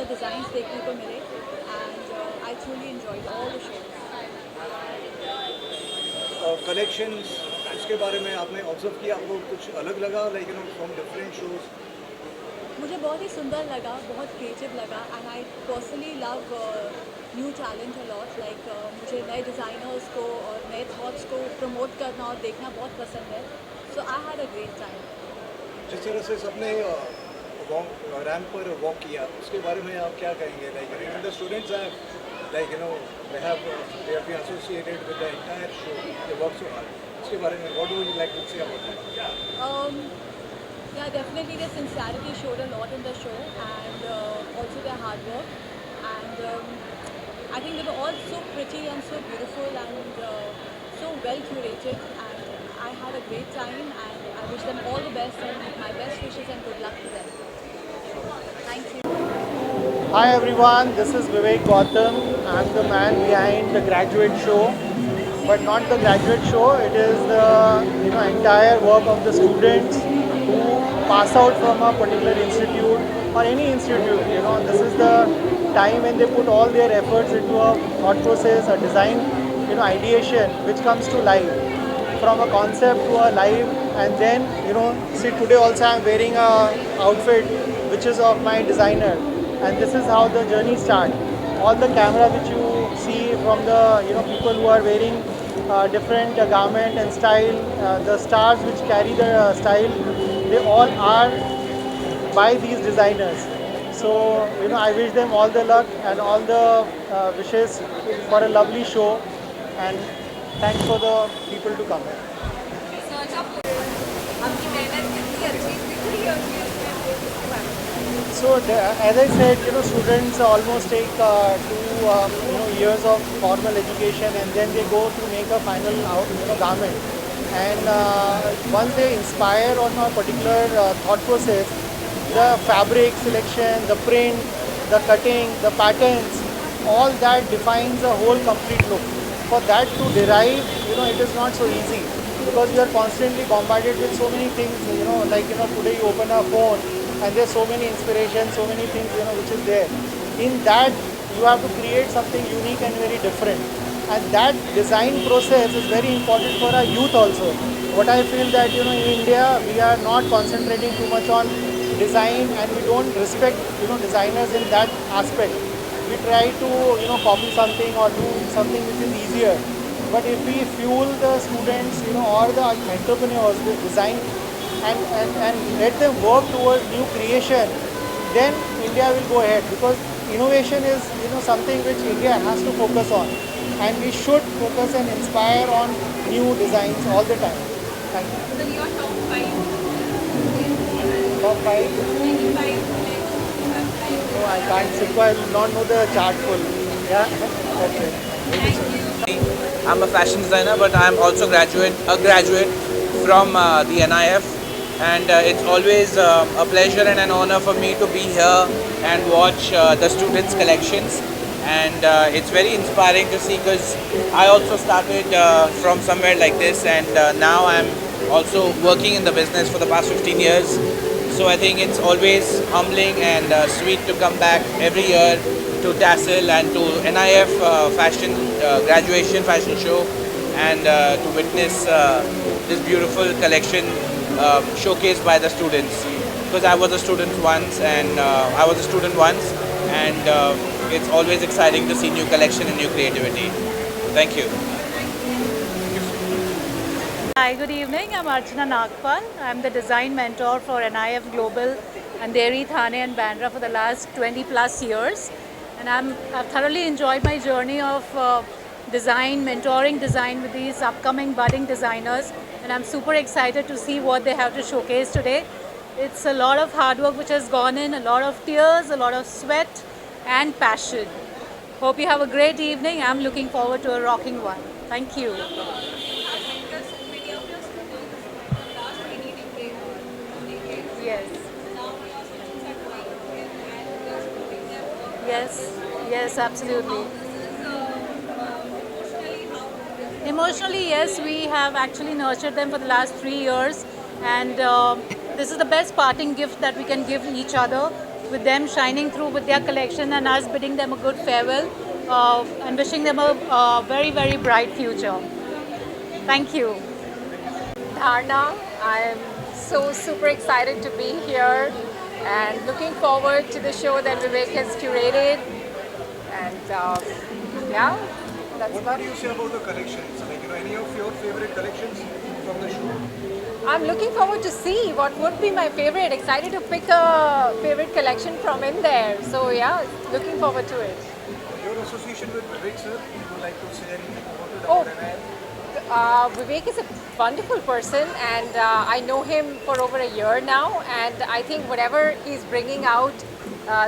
Designs देखने को मिले and I truly enjoyed all the shows. Collections उसके बारे में आपने ऑब्जर्व किया, आपको कुछ अलग लगा लाइक फ्रॉम डिफरेंट शोज? मुझे बहुत ही सुंदर लगा, बहुत क्रिएटिव लगा and I personally love new talent a lot. Like मुझे नए डिज़ाइनर्स को और नए थॉट्स को प्रमोट करना और देखना बहुत पसंद है. So I had a great time. जिस तरह से सबने रैम्प पर वॉक किया उसके बारे में आप क्या कहेंगे? Like the students have like they have been associated with the entire show, they work so hard. उसके बारे में what do you like to say about that? Yeah, definitely their sincerity showed a lot in the show and also their hard work. And I think they were all so pretty and so beautiful and so well curated. And I had a great time and I wish them all the best and my best wishes and good luck to them. Thank you. Hi everyone, this is Vivek Gautam. I'm the man behind the graduate show, but not the graduate show. It is the entire work of the students who pass out from a particular institute or any institute. This is the time when they put all their efforts into a thought process, a design, ideation, which comes to life from a concept to a live. And then see, today also I'm wearing a outfit which is of my designer. And this is how the journey starts. All the camera which you see from the people who are wearing different garment and style, the stars which carry the style, they all are by these designers. So I wish them all the luck and all the wishes for a lovely show. And thanks for the people to come here. So as I said, students almost take 2 years of formal education and then they go to make a final garment. And once they inspire on a particular thought process, the fabric selection, the print, the cutting, the patterns, all that defines a whole complete look. For that to derive, it is not so easy because you are constantly bombarded with so many things. Today you open a phone and there's so many inspirations, so many things which is there. In that you have to create something unique and very different. And that design process is very important for our youth also. What I feel that in India we are not concentrating too much on design and we don't respect designers in that aspect. We try to copy something or do something which is easier. But if we fuel the students or the entrepreneurs with design and let them work towards new creation, then India will go ahead, because innovation is something which India has to focus on, and we should focus and inspire on new designs all the time. Thank you. So your top 5? Top 5? Maybe 5 No, I can't say. I will not know the chart full. Yeah. Okay. Thank you. I'm a fashion designer, but I'm also a graduate from the NIF, and it's always a pleasure and an honor for me to be here and watch the students' collections. And it's very inspiring to see, because I also started from somewhere like this, and now I'm also working in the business for the past 15 years. So I think it's always humbling and sweet to come back every year to Tassel and to NIF fashion graduation fashion show, and to witness this beautiful collection showcased by the students. Because I was a student once, and it's always exciting to see new collection and new creativity. Thank you. Hi, good evening. I'm Archana Nagpal. I'm the design mentor for NIF Global and Dairy, Thane and Bandra for the last 20 plus years. And I've thoroughly enjoyed my journey of mentoring design with these upcoming budding designers. And I'm super excited to see what they have to showcase today. It's a lot of hard work which has gone in, a lot of tears, a lot of sweat and passion. Hope you have a great evening. I'm looking forward to a rocking one. Thank you. Yes. Yes, absolutely. Emotionally, yes, we have actually nurtured them for the last 3 years, and this is the best parting gift that we can give each other. with them shining through with their collection and us bidding them a good farewell and wishing them a very, very bright future. Thank you. Arna. I am so super excited to be here and looking forward to the show that Vivek has curated. And yeah, that's What about do you say about the collections? Like, any of your favorite collections from the show? I'm looking forward to see what would be my favorite. Excited to pick a favorite collection from in there. So yeah, looking forward to it. Your association with Vivek, sir, you would like to say anything about it? Oh. About NIF? Vivek is a wonderful person, and I know him for over a year now, and I think whatever he's bringing out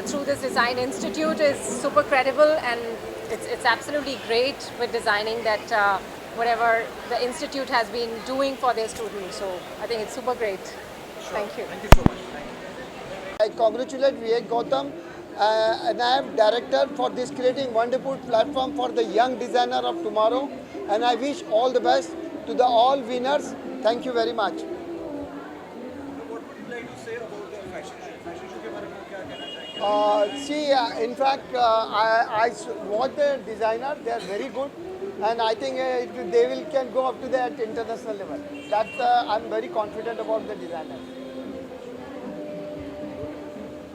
through this design institute is super credible, and it's absolutely great with designing that whatever the institute has been doing for their students. So I think it's super great. Thank you. Thank you so much. Thank you. I congratulate Vivek Gautam and I am director for this creating wonderful platform for the young designer of tomorrow, and I wish all the best to the all winners. Thank you very much. What would you like to say about the fashion show? Fashion show के बारे में क्या कहना चाहेंगे? In fact, I watch the designer. They are very good, and I think they will can go up to that international level. That's I'm very confident about the designers.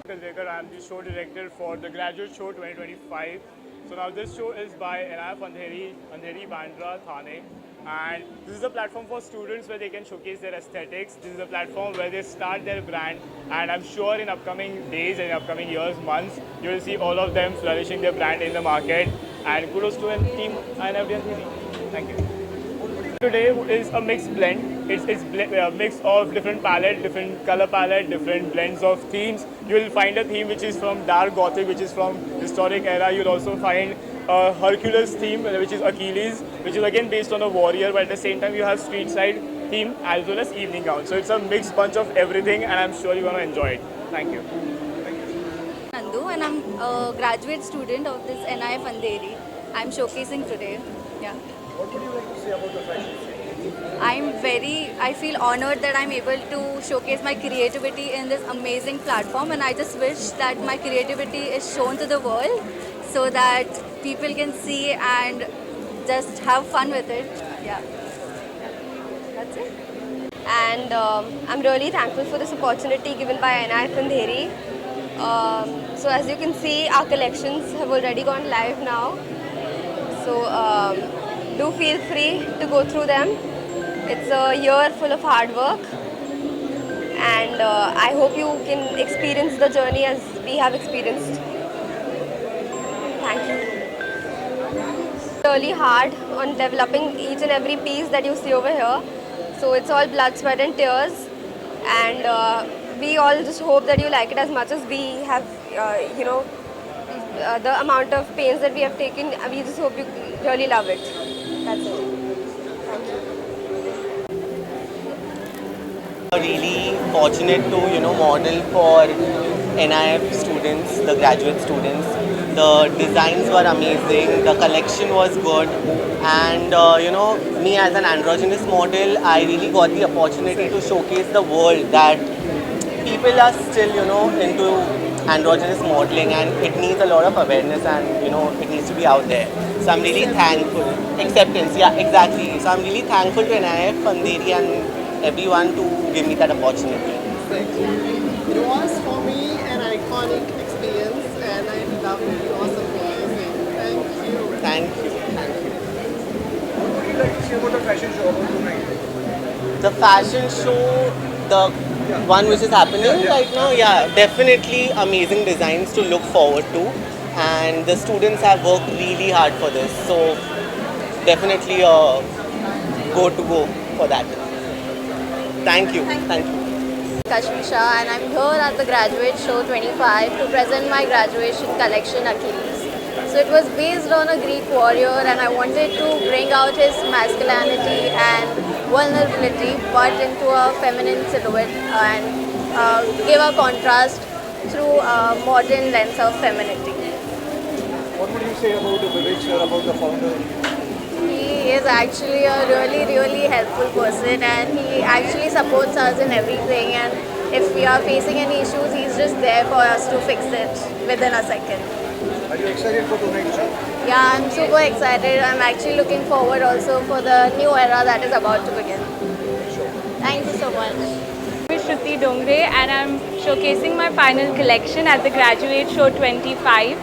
I am the show director for the Graduate Show 2025. So now this show is by NIF Andheri, Bandra, Thane. And this is a platform for students where they can showcase their aesthetics. This is a platform where they start their brand. And I'm sure in upcoming days and upcoming years, months, you will see all of them flourishing their brand in the market. And kudos to the team INF DNCC. Thank you. Today is a mixed blend. It's a mix of different palette, different color palette, different blends of themes. You will find a theme which is from dark gothic, which is from historic era. You'll also find a Hercules theme, which is Achilles, which is again based on a warrior, but at the same time you have street side theme as well as evening gown. So it's a mixed bunch of everything, and I'm sure you're going to enjoy it. Thank you. Nandu, and I'm a graduate student of this NIF Andheri. I'm showcasing today. Yeah. What would you like to say about the fashion show? I feel honored that I'm able to showcase my creativity in this amazing platform, and I just wish that my creativity is shown to the world so that people can see and just have fun with it. Yeah. That's it. And I'm really thankful for this opportunity given by NIF Andheri. So as you can see, our collections have already gone live now. So do feel free to go through them. It's a year full of hard work, and I hope you can experience the journey as we have experienced. Thank you. Really hard on developing each and every piece that you see over here. So it's all blood, sweat and tears, and we all just hope that you like it as much as we have, the amount of pains that we have taken. We just hope you really love it. That's it. Really fortunate to model for NIF students, the graduate students. The designs were amazing, the collection was good, and me as an androgynous model, I really got the opportunity to showcase the world that people are still into androgynous modeling, and it needs a lot of awareness, and it needs to be out there. So I'm really thankful. Acceptance, yeah, exactly. So I'm really thankful to NIF Andheri and everyone to give me that opportunity. Thank you. It was for me an iconic experience, and I loved the awesome amazing. Thank you. Thank you. Thank you. What would you like to say about the fashion show about tonight? The fashion show, the one which is happening right now, yeah, definitely amazing designs to look forward to, and the students have worked really hard for this, so definitely go for that. Thank you. Thank you. Kashmisha, and I'm here at the Graduate Show 25 to present my graduation collection Achilles. So it was based on a Greek warrior, and I wanted to bring out his masculinity and vulnerability but into a feminine silhouette and give a contrast through a modern lens of femininity. What would you say about the Vivek sir, about the founder? He is actually a really helpful person, and he actually supports us in everything, and if we are facing any issues, he's just there for us to fix it within a second. Are you excited for tonight's show? Yeah, I'm super excited. I'm actually looking forward also for the new era that is about to begin. Thank you so much. I'm Shruti Dongre and I'm showcasing my final collection at the Graduate Show 25,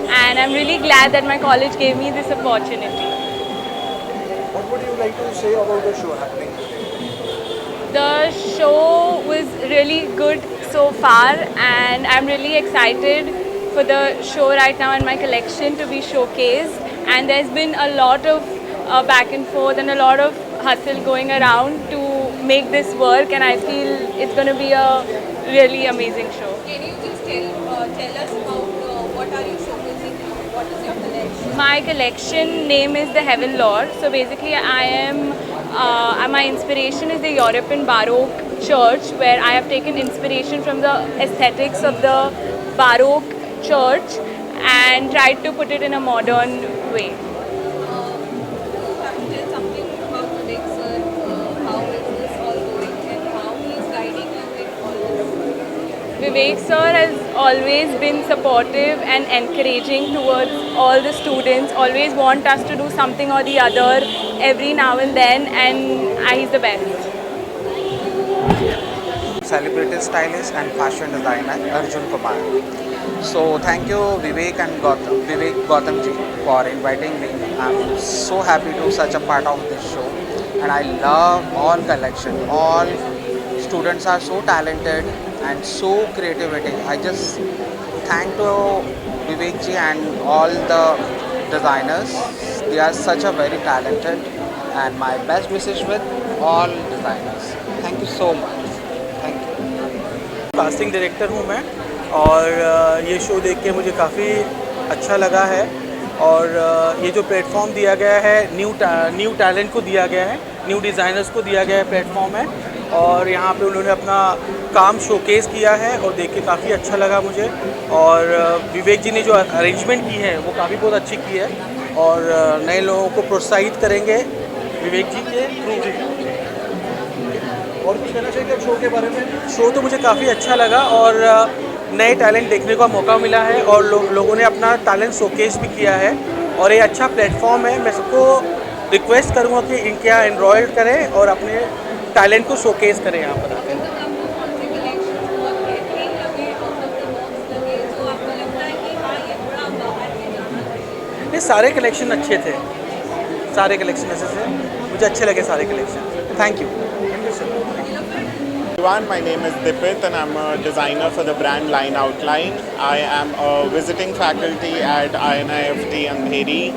and I'm really glad that my college gave me this opportunity. What would you like to say about the show happening today? The show was really good so far, and I'm really excited for the show right now and my collection to be showcased. And there's been a lot of back and forth and a lot of hustle going around to make this work, and I feel it's going to be a really amazing show. Can you just tell us about what are you showcasing now? What is your collection? My collection name is the Heaven Lore. So basically I am, my inspiration is the European Baroque church, where I have taken inspiration from the aesthetics of the Baroque church and tried to put it in a modern way. You have to tell something about Vivek sir, how is this all going and how he is guiding you in all this? Vivek sir has always been supportive and encouraging towards all the students, always want us to do something or the other every now and then, and he's the best. Celebrated stylist and fashion designer Arjun Kumar. So thank you Vivek and Gautam ji for inviting me. I'm so happy to such a part of this show, and I love all collection. All students are so talented and so creativity. I just thank to Vivek ji and all the designers. They are such a very talented, and my best wishes with all designers. Thank you so much. Casting director हूँ मैं, और ये show देख के मुझे काफ़ी अच्छा लगा है, और ये जो प्लेटफॉर्म दिया गया है न्यू टैलेंट को दिया गया है, न्यू डिज़ाइनर्स को दिया गया है प्लेटफॉर्म है, और यहाँ पे उन्होंने अपना काम शोकेस किया है और देख के काफ़ी अच्छा लगा मुझे। और विवेक जी ने जो अरेंजमेंट की है वो काफ़ी बहुत अच्छी की है, और नए लोगों को प्रोत्साहित करेंगे विवेक जी के थ्रू। और कुछ कहना चाहिए शो के बारे में? शो तो मुझे काफ़ी अच्छा लगा, और नए टैलेंट देखने का मौका मिला है, और लोगों ने अपना टैलेंट शोकेस भी किया है, और ये अच्छा प्लेटफॉर्म है। मैं सबको रिक्वेस्ट करूँगा कि इनके यहाँ एनरोल करें और अपने टैलेंट को शोकेस करें यहाँ पर आकर। ये सारे कलेक्शन अच्छे थे, सारे कलेक्शन ऐसे थे, मुझे अच्छे लगे सारे collection. Thank you. Everyone, my name is Dipit and I'm a designer for the brand Line Outline. I am a visiting faculty at INIFT Andheri,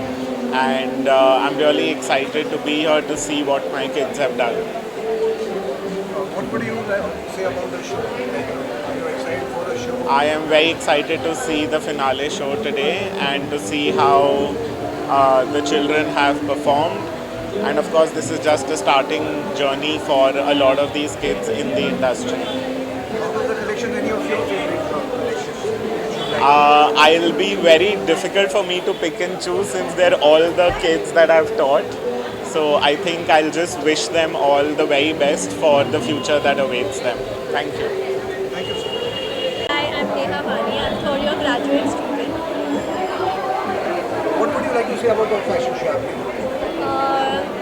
and I'm really excited to be here to see what my kids have done. What would you say about the show? Are you excited for the show? I am very excited to see the finale show today and to see how the children have performed. And of course, this is just a starting journey for a lot of these kids in the industry. How was the collection? Any of your favorite collections? It'll be very difficult for me to pick and choose since they're all the kids that I've taught. So I think I'll just wish them all the very best for the future that awaits them. Thank you. Thank you so much. Hi, I'm Neha Bani. I'm third year graduate student. What would you like to say about the fashion show?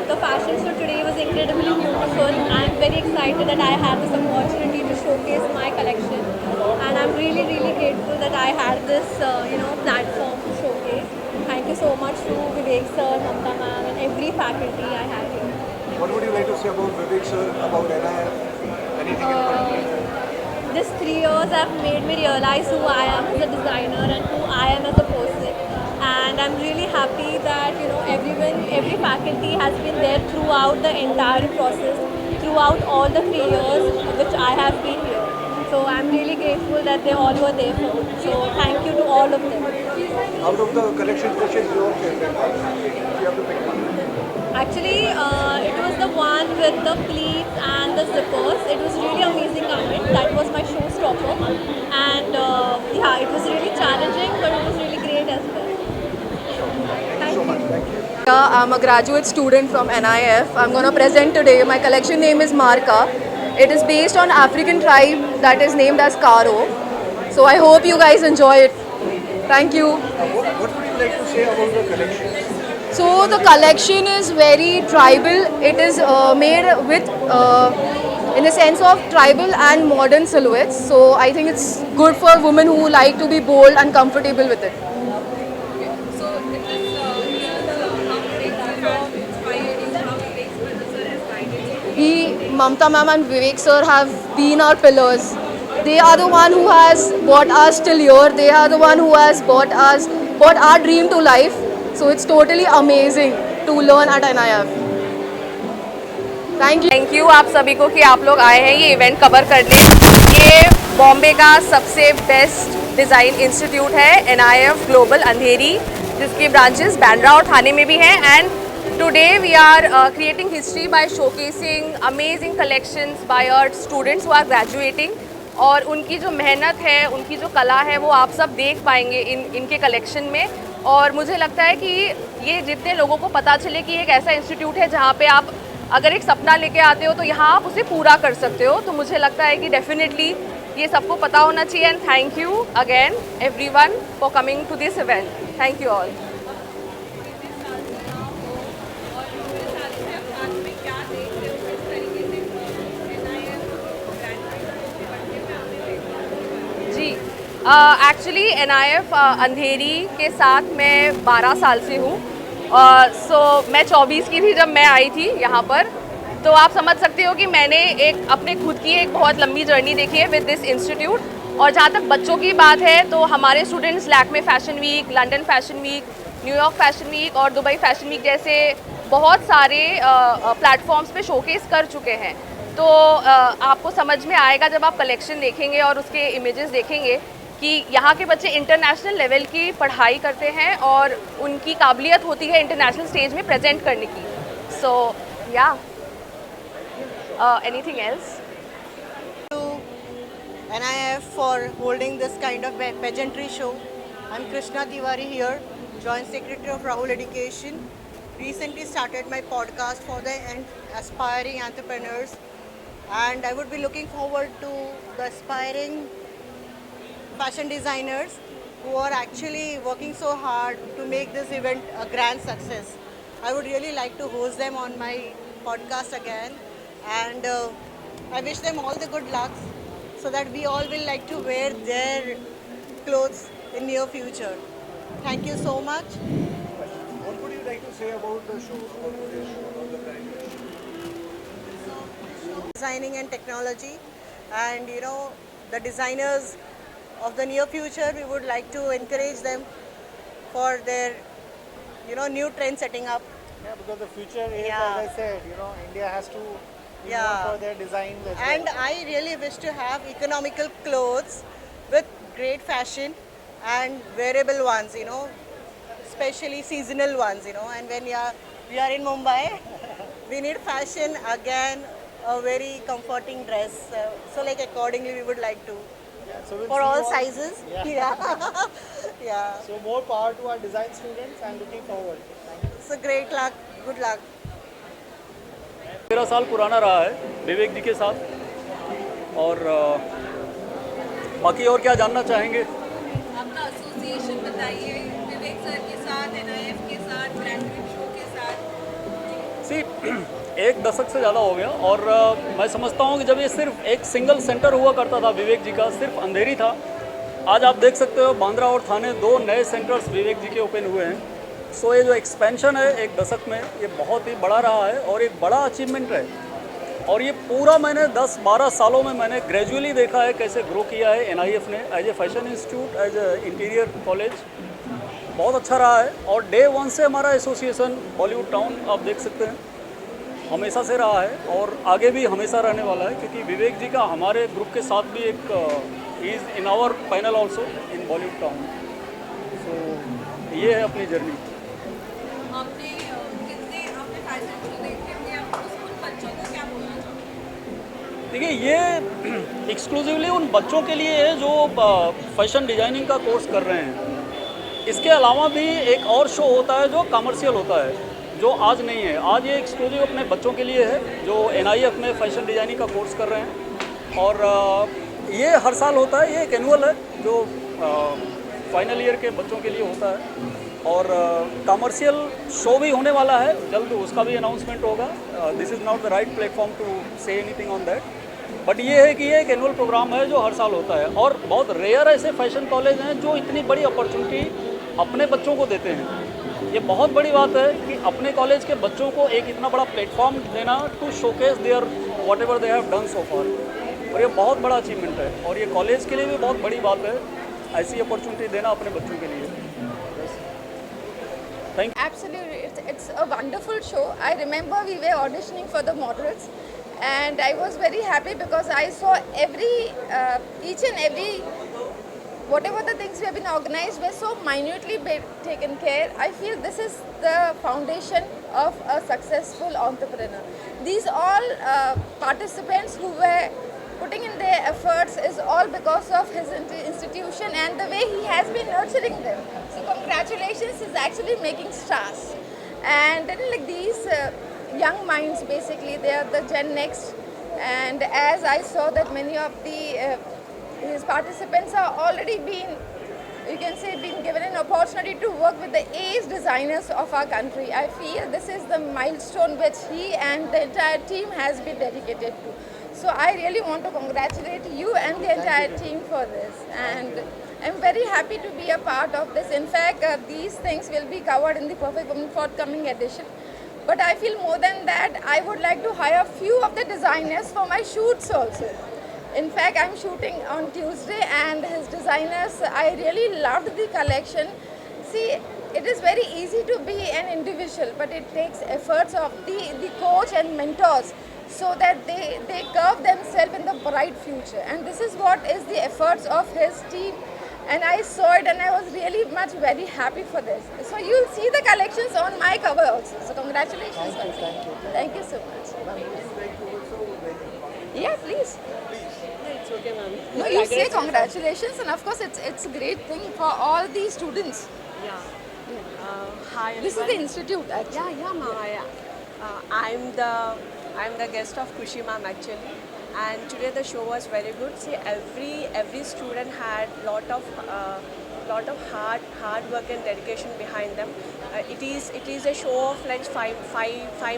The fashion show today was incredibly beautiful. I'm very excited that I had this opportunity to showcase my collection, and I'm really grateful that I had this platform to showcase. Thank you so much to Vivek sir, Mamta ma'am, and every faculty I had here. What would you like to say about Vivek sir, about NIF? Anything in particular? These 3 years have made me realize who I am as a designer and who I am as a person. And I'm really happy that every faculty has been there throughout the entire process, throughout all the 3 years which I have been here. So I'm really grateful that they all were there for me. So thank you to all of them. Out of the collection, which is your favorite one? If you have to pick one. Actually, it was the one with the pleats and the zippers. It was really amazing garment. That was my showstopper. And it was really challenging, but it was really great as well. Thank you. I'm a graduate student from NIF. I'm going to present today. My collection name is Marka. It is based on African tribe that is named as Karo. So I hope you guys enjoy it. Thank you. What would you like to say about the collection? So the collection is very tribal. It is made with, in the sense of tribal and modern silhouettes. So I think it's good for women who like to be bold and comfortable with it. So it is here the how inspired you, how Vivek sir has guided you. We, Mamta ma'am and Vivek sir have been our pillars. They are the one who has brought us till here. They are the one who has brought our dream to life. So it's totally amazing to learn at NIF. Thank you. Thank you आप सभी को कि आप लोग आए हैं ये event cover करने। ये बॉम्बे का सबसे बेस्ट डिज़ाइन इंस्टीट्यूट है NIF ग्लोबल अंधेरी, जिसकी ब्रांचेस बांद्रा और थाने में भी हैं। And today we are creating history by showcasing amazing collections by our students who are graduating. और उनकी जो मेहनत है, उनकी जो कला है, वो आप सब देख पाएंगे इनके कलेक्शन में। और मुझे लगता है कि ये जितने लोगों को पता चले कि एक ऐसा इंस्टीट्यूट है जहाँ पे आप अगर एक सपना लेके आते हो तो यहाँ आप उसे पूरा कर सकते हो, तो मुझे लगता है कि डेफिनेटली ये सबको पता होना चाहिए। And thank you again everyone for coming to this event. Thank you all. जी एक्चुअली NIF अंधेरी के साथ मैं 12 साल से हूँ। सो मैं 24 की थी जब मैं आई थी यहाँ पर, तो आप समझ सकते हो कि मैंने एक अपने खुद की एक बहुत लंबी जर्नी देखी है विद दिस इंस्टीट्यूट। और जहाँ तक बच्चों की बात है तो हमारे students Lakme fashion week, London fashion week, New York fashion week और दुबई फैशन वीक जैसे बहुत सारे प्लेटफॉर्म्स पे शोकेस कर चुके हैं। तो आपको समझ में आएगा जब आप कलेक्शन देखेंगे और उसके इमेजेस देखेंगे कि यहाँ के बच्चे इंटरनेशनल लेवल की पढ़ाई करते हैं और उनकी काबिलियत होती है इंटरनेशनल स्टेज में प्रेजेंट करने की। सो या anything else? NIF for holding this kind of pageantry show. I'm Krishna Tiwari here, Joint Secretary of Rahul Education. Recently started my podcast for the aspiring entrepreneurs, and I would be looking forward to the aspiring fashion designers who are actually working so hard to make this event a grand success. I would really like to host them on my podcast again, and I wish them all the good luck so that we all will like to wear their clothes in near future. Thank you so much. What would you like to say about the show, about today's show, about the brand? Designing and technology, and you know, the designers of the near future, we would like to encourage them for their, you know, new trend setting up. Yeah, because the future is, as I said, you know, India has to be known for their design as well. And I really wish to have economical clothes with great fashion and wearable ones, you know, especially seasonal ones, you know. And when we are in Mumbai, we need fashion again, a very comforting dress. So like accordingly, we would like to. So we'll for see all sizes. Yeah. So more power to our design students and looking forward. Thank you. So great luck. Good luck. 13 साल पुराना रहा है विवेक जी के साथ। और बाकी और क्या जानना चाहेंगे? अपना एसोसिएशन बताइए विवेक सर के साथ, NIF के साथ, ग्रेजुएट शो के साथ। एक दशक से ज़्यादा हो गया और मैं समझता हूँ कि जब ये सिर्फ एक सिंगल सेंटर हुआ करता था विवेक जी का, सिर्फ अंधेरी था, आज आप देख सकते हो बांद्रा और थाने 2 नए सेंटर्स विवेक जी के ओपन हुए हैं। सो ये जो एक्सपेंशन है एक दशक में, ये बहुत ही बड़ा रहा है और एक बड़ा अचीवमेंट है। और ये पूरा मैंने 10-12 सालों में मैंने ग्रेजुअली देखा है कैसे ग्रो किया है NIF ने as a fashion institute, as a interior college. बहुत अच्छा रहा है और डे 1 से हमारा एसोसिएशन बॉलीवुड टाउन आप देख सकते हैं हमेशा से रहा है और आगे भी हमेशा रहने वाला है, क्योंकि विवेक जी का हमारे ग्रुप के साथ भी एक is in our panel also in Bollywood town. So ये है अपनी जर्नी। आपने फैशन शो देखे होंगे, आप उन बच्चों को क्या बोलना चाहोगे? देखिए ये एक्सक्लूसिवली उन बच्चों के लिए है जो फैशन डिजाइनिंग का कोर्स कर रहे हैं। इसके अलावा भी एक और शो होता है जो कमर्शियल होता है, जो आज नहीं है। आज ये एक्सक्लूसिव अपने बच्चों के लिए है जो NIF में फैशन डिजाइनिंग का कोर्स कर रहे हैं। और ये हर साल होता है, ये एक एनुअल है जो फाइनल ईयर के बच्चों के लिए होता है और कमर्शियल शो भी होने वाला है जल्द, उसका भी अनाउंसमेंट होगा. This is not the right platform to say anything on that, but ये है कि ये एक एनुअल प्रोग्राम है जो हर साल होता है और बहुत रेयर ऐसे फैशन कॉलेज हैं जो इतनी बड़ी अपॉर्चुनिटी अपने बच्चों को देते हैं. ये बहुत बड़ी बात है कि अपने कॉलेज के बच्चों को एक इतना बड़ा प्लेटफॉर्म देना to showcase their whatever they have done so far, और ये बहुत बड़ा अचीवमेंट है और ये कॉलेज के लिए भी बहुत बड़ी बात है ऐसी अपॉर्चुनिटी देना अपने बच्चों के लिए. Thank you. Absolutely, it's a wonderful show. I remember we were auditioning for the models, and I was very happy because I saw each and every, whatever the things we have been organized were so minutely taken care. I feel this is the foundation of a successful entrepreneur. These all participants who were putting in their efforts is all because of his institution and the way he has been nurturing them. So congratulations, he's actually making stars. And then like these young minds, basically they are the Gen Next, and as I saw that many of his participants are already been, you can say, been given an opportunity to work with the ace designers of our country. I feel this is the milestone which he and the entire team has been dedicated to. So I really want to congratulate you and the entire team for this, and I'm very happy to be a part of this. In fact, these things will be covered in the Perfect Woman forthcoming edition. But I feel more than that, I would like to hire a few of the designers for my shoots also. In fact, I'm shooting on Tuesday and his designers, I really loved the collection. See, it is very easy to be an individual, but it takes efforts of the coach and mentors, so that they curve themselves in the bright future, and this is what is the efforts of his team, and I saw it and I was really much very happy for this. So you'll see the collections on my cover also. So congratulations. Thank you so much. Yeah, please. It's okay, ma'am. No, you say congratulations, and of course it's a great thing for all the students. Yeah. Hi. This is the institute actually. Yeah, ma'am. I'm the guest of Khushi ma'am actually, and today the show was very good. See, every student had lot of hard work and dedication behind them. It is a show of like five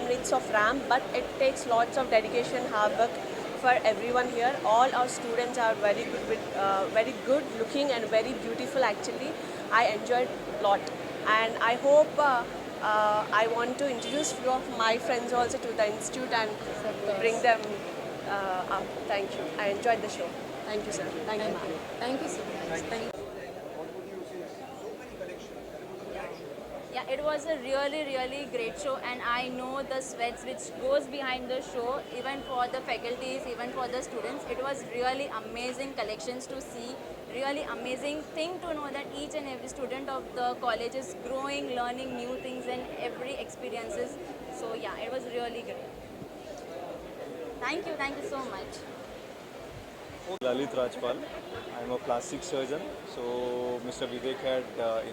minutes of ramp, but it takes lots of dedication, hard work for everyone here. All our students are very good looking and very beautiful actually. I enjoyed a lot, and I hope I want to introduce few of my friends also to the institute and bring them up. Thank you. I enjoyed the show. Thank you, sir. Thank you, ma'am. Thank you so much. Thank you. Yeah, it was a really great show, and I know the sweats which goes behind the show, even for the faculties, even for the students. It was really amazing collections to see, really amazing thing to know that each and every student of the college is growing, learning new things and every experiences. So yeah, it was really great. Thank you so much. Lalit Rajpal. I am a plastic surgeon. So Mr. Vivek had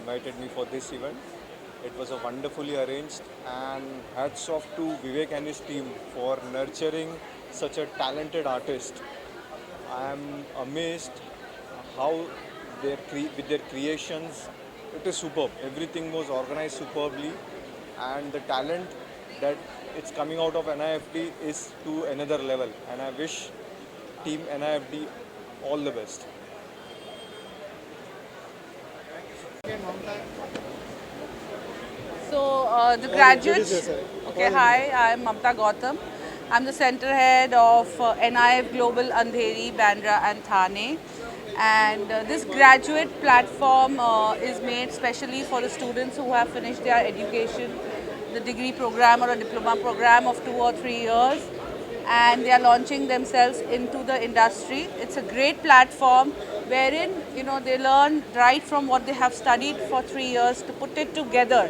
invited me for this event. It was a wonderfully arranged, and hats off to Vivek and his team for nurturing such a talented artist. I am amazed how with their creations, it is superb. Everything was organized superbly, and the talent that it's coming out of NIFT is to another level, and I wish team NIFT all the best. So the graduates, okay, hi, I am Mamta Gautam. I am the center head of NIF Global Andheri, Bandra and Thane. And this graduate platform is made specially for the students who have finished their education, the degree program or a diploma program of 2 or 3 years, and they are launching themselves into the industry. It's a great platform wherein they learn right from what they have studied for 3 years to put it together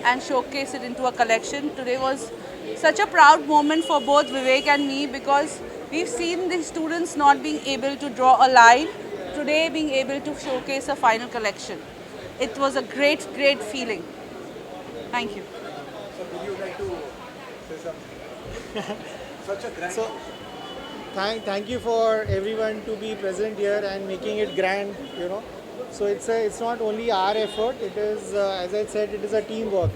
and showcase it into a collection. Today was such a proud moment for both Vivek and me, because we've seen the students not being able to draw a line, today being able to showcase a final collection. It was a great feeling. Thank you. So would you like to say something? Such a grand thank you for everyone to be present here and making it grand, you know. So it's not only our effort, it is as I said, it is a teamwork.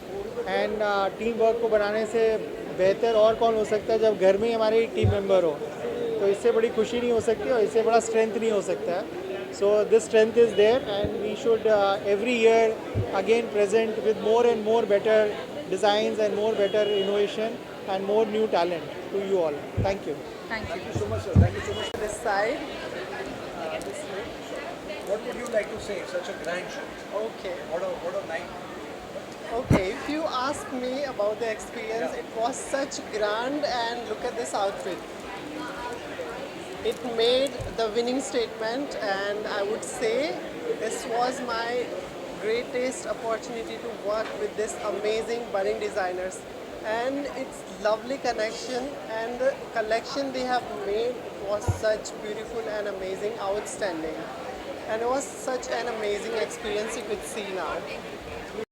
And teamwork को बनाने से बेहतर और कौन हो सकता है जब घर में हमारे टीम मेंबर हो, तो इससे बड़ी खुशी नहीं हो सकती और इससे बड़ा स्ट्रेंथ नहीं हो सकता है. So this strength is there, and we should every year again present with more and more better designs and more better innovation and more new talent to you all. Thank you. Thank you so much, sir. Thank you so much. This side. This way. What would you like to say? Such a grand show. Okay. What a night. Okay, if you ask me about the experience, it was such grand, and look at this outfit. It made the winning statement, and I would say this was my greatest opportunity to work with this amazing budding designers. And it's lovely connection, and the collection they have made was such beautiful and amazing, outstanding. And it was such an amazing experience you could see now.